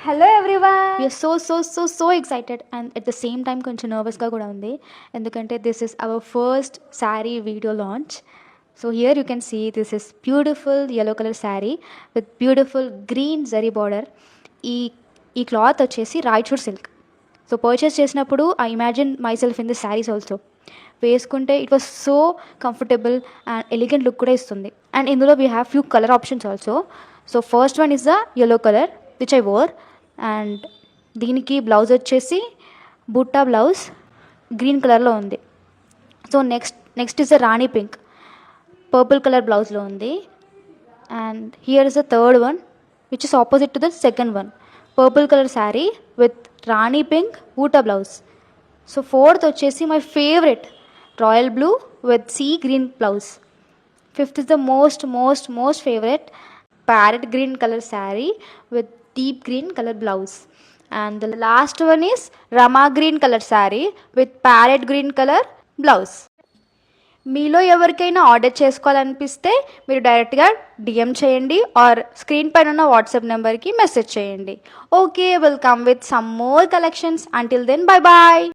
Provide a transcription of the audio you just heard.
Hello everyone. We're so excited and at the same time కొంచెం నర్వస్గా కూడా ఉంది, ఎందుకంటే this is our first sari video launch. So here you can see this is beautiful yellow colour sari with beautiful green zari border. ఈ ఈ cloth వచ్చేసి Raichur silk. So purchase చేసినప్పుడు I imagine myself in the saris also. వేసుకుంటే it was so comfortable and elegant look కూడా ఇస్తుంది. And ఇందులో we have few colour options also. So first one is the yellow colour which I wore. And దీనికి blouse వచ్చేసి Butta blouse green కలర్లో ఉంది. So next is the Rani pink purple colour బ్లౌజ్లో ఉంది. And here is the third one which is opposite to the second one, purple colour sari with Rani pink బూటా blouse. So fourth వచ్చేసి my favourite royal blue with sea green blouse. Fifth is the most favourite parrot green colour sari with deep green color blouse. And the last one is Rama green color saree with parrot green color blouse. మీలో ఎవరికైనా order చేసుకోవాలనిపిస్తే మీరు డైరెక్ట్గా DM చేయండి or screen పైన ఉన్న WhatsApp నెంబర్కి message చేయండి. Okay, will come with some more collections. Until then bye bye.